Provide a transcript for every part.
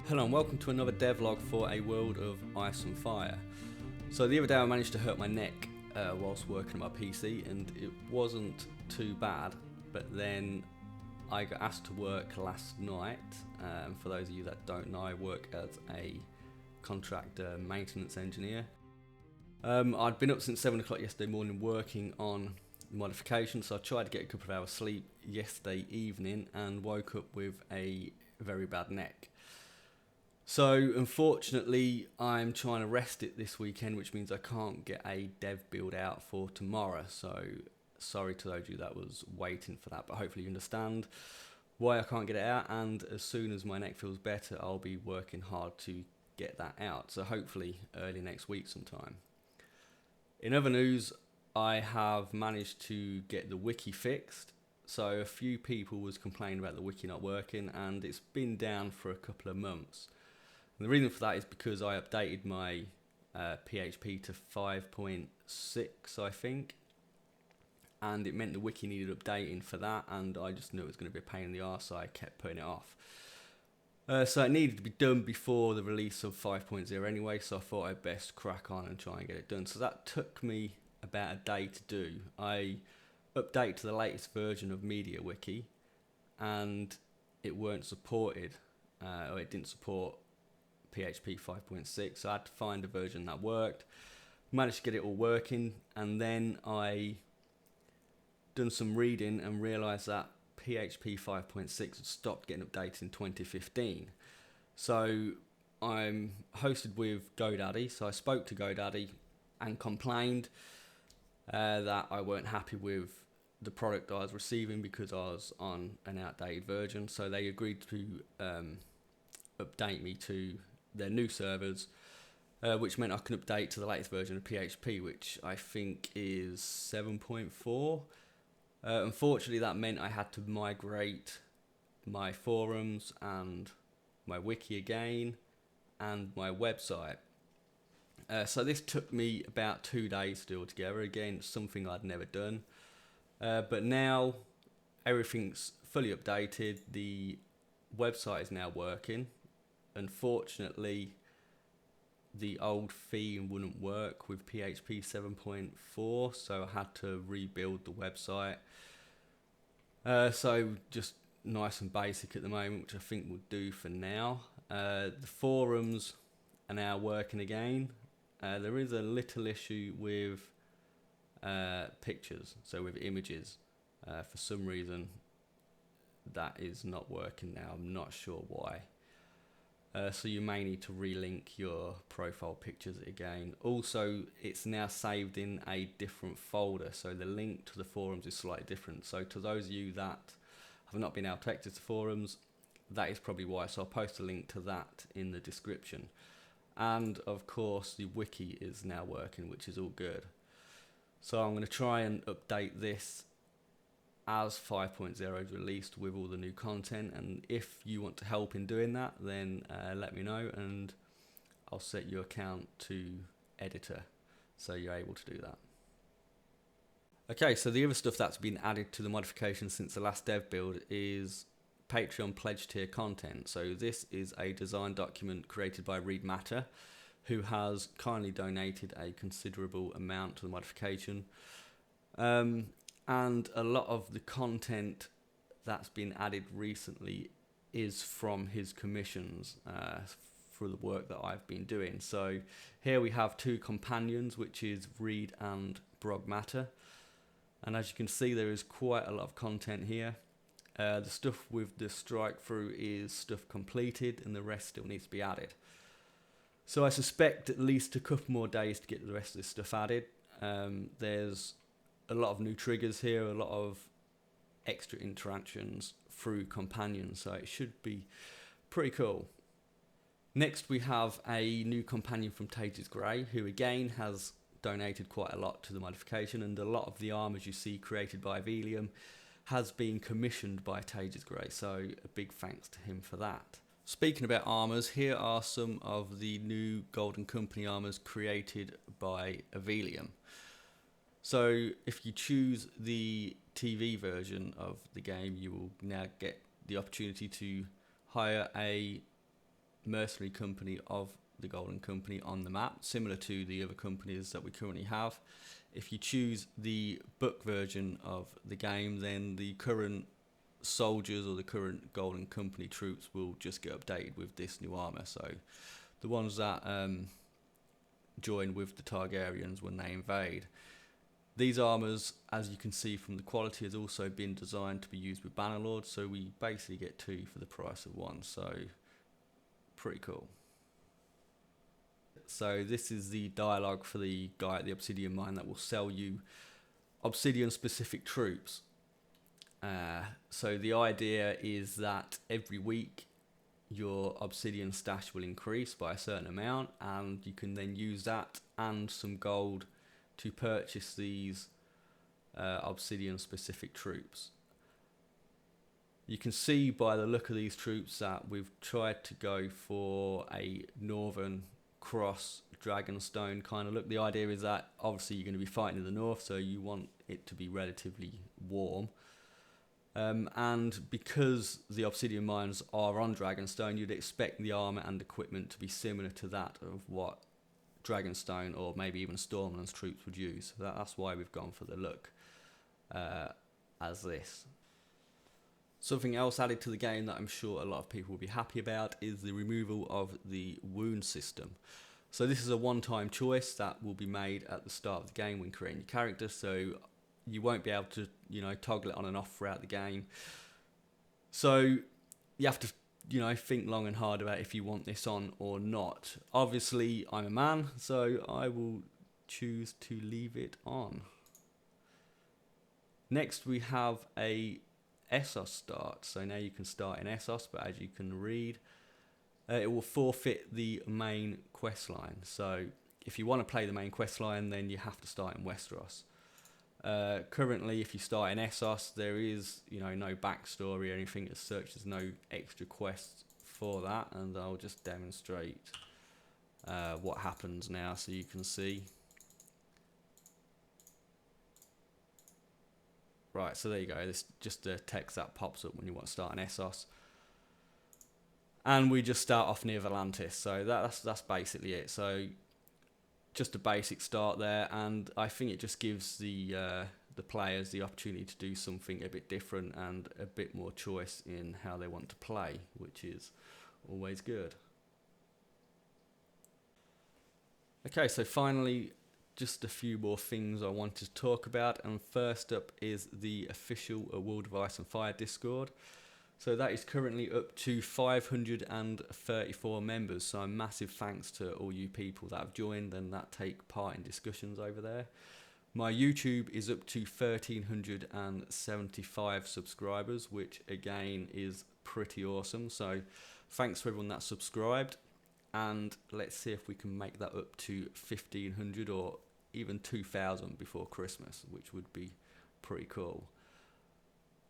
Hello and welcome to another devlog for a world of ice and fire. So the other day I managed to hurt my neck whilst working on my PC, and it wasn't too bad, but then I got asked to work last night. For those of you that don't know, I work as a contractor maintenance engineer. I'd been up since 7 o'clock yesterday morning working on modification, so I tried to get a couple of hours sleep yesterday evening and woke up with a very bad neck. So unfortunately I'm trying to rest it this weekend, which means I can't get a dev build out for tomorrow. So sorry to those of you that was waiting for that, but hopefully you understand why I can't get it out, and as soon as my neck feels better I'll be working hard to get that out, so hopefully early next week sometime. In other news, I have managed to get the wiki fixed. So a few people was complaining about the wiki not working, and it's been down for a couple of months. And the reason for that is because I updated my PHP to 5.6, I think, and it meant the wiki needed updating for that, and I just knew it was going to be a pain in the arse, so I kept putting it off. So it needed to be done before the release of 5.0 anyway, so I thought I'd best crack on and try and get it done. So that took me about a day to do. I updated to the latest version of MediaWiki, and it weren't supported, or it didn't support PHP 5.6, so I had to find a version that worked. Managed to get it all working, and then I done some reading and realised that PHP 5.6 had stopped getting updated in 2015. So I'm hosted with GoDaddy, so I spoke to GoDaddy and complained that I weren't happy with the product I was receiving because I was on an outdated version. So they agreed to update me to their new servers, which meant I can update to the latest version of PHP, which I think is 7.4. Unfortunately, that meant I had to migrate my forums and my wiki again and my website. So this took me about 2 days to do altogether. Again, something I'd never done. But now everything's fully updated. The website is now working. Unfortunately, the old theme wouldn't work with PHP 7.4, so I had to rebuild the website. So just nice and basic at the moment, which I think will do for now. The forums are now working again. There is a little issue with pictures, so with images. For some reason that is not working now. I'm not sure why. So you may need to relink your profile pictures again. Also, it's now saved in a different folder, so the link to the forums is slightly different. So to those of you that have not been able to access the forums, that is probably why. So I'll post a link to that in the description. And of course the wiki is now working, which is all good. So I'm going to try and update this as 5.0 is released with all the new content, and if you want to help in doing that, then let me know and I'll set your account to editor so you're able to do that. Okay, so the other stuff that's been added to the modification since the last dev build is Patreon pledge tier content. So this is a design document created by Read Matter, who has kindly donated a considerable amount to the modification. And a lot of the content that's been added recently is from his commissions for the work that I've been doing. So here we have two companions, which is Read and Brog Matter. And as you can see, there is quite a lot of content here. The stuff with the strike through is stuff completed, and the rest still needs to be added. So I suspect at least a couple more days to get the rest of this stuff added. There's a lot of new triggers here, a lot of extra interactions through companions, so it should be pretty cool. Next we have a new companion from Tages Grey, who again has donated quite a lot to the modification, and a lot of the armors you see created by Velium has been commissioned by Tages Grey, so a big thanks to him for that. Speaking about armors, here are some of the new Golden Company armors created by Velium. So if you choose the TV version of the game, you will now get the opportunity to hire a mercenary company of the Golden Company on the map, similar to the other companies that we currently have. If you choose the book version of the game, then the current soldiers or the current Golden Company troops will just get updated with this new armor. So the ones that join with the Targaryens when they invade. These armors, as you can see from the quality, has also been designed to be used with Bannerlord, so we basically get 2 for the price of 1, so pretty cool. So this is the dialogue for the guy at the Obsidian Mine that will sell you Obsidian specific troops. So the idea is that every week your Obsidian stash will increase by a certain amount, and you can then use that and some gold to purchase these Obsidian specific troops. You can see by the look of these troops that we've tried to go for a Northern Cross Dragonstone kind of look. The idea is that obviously you're going to be fighting in the north, so you want it to be relatively warm. And because the Obsidian Mines are on Dragonstone, you'd expect the armour and equipment to be similar to that of what Dragonstone or maybe even Stormland's troops would use. So that's why we've gone for the look as this. Something else added to the game that I'm sure a lot of people will be happy about is the removal of the wound system. So this is a one-time choice that will be made at the start of the game when creating your character, so you won't be able to, toggle it on and off throughout the game. So you have to, think long and hard about if you want this on or not. Obviously, I'm a man, so I will choose to leave it on. Next, we have a Essos start. So now you can start in Essos, but as you can read, it will forfeit the main quest line. So if you want to play the main quest line, then you have to start in Westeros. Currently, if you start in Essos, there is no backstory or anything as such. There's no extra quests for that, and I'll just demonstrate what happens now so you can see. Right, so there you go. This just the text that pops up when you want to start in Essos. And we just start off near Volantis, so that's basically it. So just a basic start there, and I think it just gives the players the opportunity to do something a bit different and a bit more choice in how they want to play, which is always good. Okay, so finally, just a few more things I wanted to talk about, and first up is the official A World of Ice and Fire Discord. So that is currently up to 534 members, so a massive thanks to all you people that have joined and that take part in discussions over there. My YouTube is up to 1,375 subscribers, which again is pretty awesome, so thanks to everyone that's subscribed, and let's see if we can make that up to 1,500 or even 2,000 before Christmas, which would be pretty cool.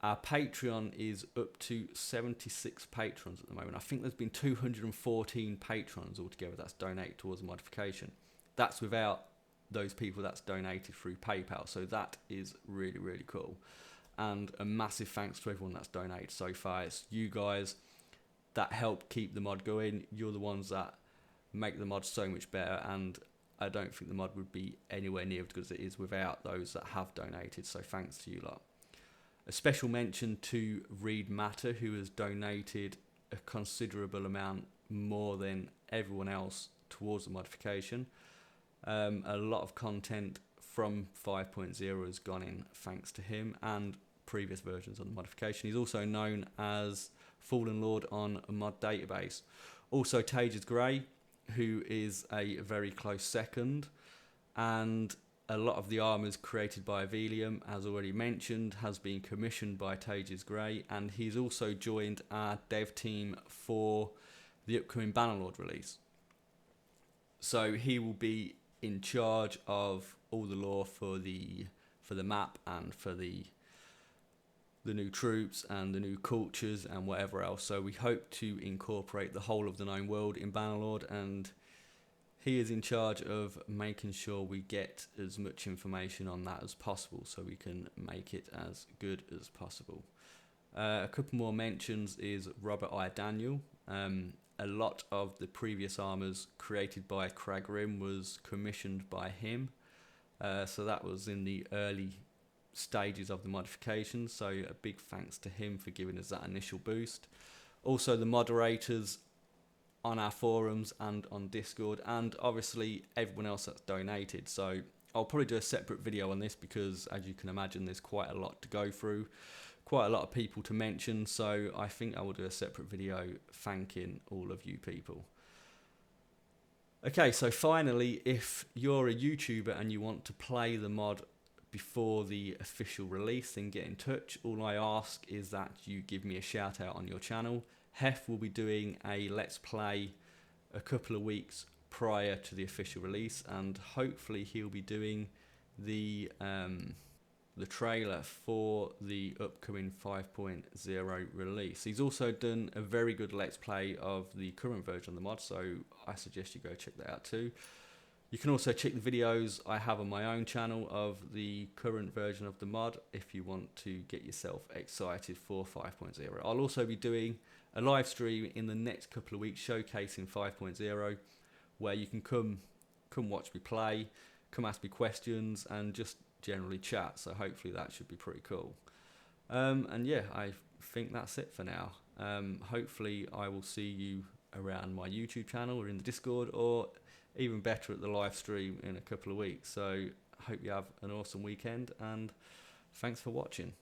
Our Patreon is up to 76 patrons at the moment. I think there's been 214 patrons altogether that's donated towards the modification. That's without those people that's donated through PayPal, so that is really, really cool. And a massive thanks to everyone that's donated so far. It's you guys that help keep the mod going. You're the ones that make the mod so much better, and I don't think the mod would be anywhere near as good as it is without those that have donated, so thanks to you lot. A special mention to Read Matter, who has donated a considerable amount more than everyone else towards the modification. A lot of content from 5.0 has gone in thanks to him and previous versions of the modification. He's also known as Fallen Lord on a mod database. Also Tages Grey, who is a very close second, and a lot of the armours created by Avelium, as already mentioned, has been commissioned by Tages Grey, and he's also joined our dev team for the upcoming Bannerlord release. So he will be in charge of all the lore for the map and for the new troops and the new cultures and whatever else. So we hope to incorporate the whole of the known world in Bannerlord, and he is in charge of making sure we get as much information on that as possible so we can make it as good as possible. A couple more mentions is Robert I. Daniel. a lot of the previous armors created by Kragrim was commissioned by him. So that was in the early stages of the modification, so a big thanks to him for giving us that initial boost. Also the moderators on our forums and on Discord, and obviously everyone else that's donated. So I'll probably do a separate video on this because, as you can imagine, there's quite a lot to go through, quite a lot of people to mention, so I think I will do a separate video thanking all of you people. Okay, so finally, if you're a YouTuber and you want to play the mod before the official release, then get in touch. All I ask is that you give me a shout out on your channel. Hef will be doing a Let's Play a couple of weeks prior to the official release, and hopefully he'll be doing the trailer for the upcoming 5.0 release. He's also done a very good Let's Play of the current version of the mod, so I suggest you go check that out too. You can also check the videos I have on my own channel of the current version of the mod if you want to get yourself excited for 5.0. I'll also be doing a live stream in the next couple of weeks showcasing 5.0, where you can come watch me play, come ask me questions, and just generally chat. So hopefully that should be pretty cool. And yeah, I think that's it for now. Hopefully I will see you around my YouTube channel or in the Discord, or even better at the live stream in a couple of weeks. So I hope you have an awesome weekend, and thanks for watching.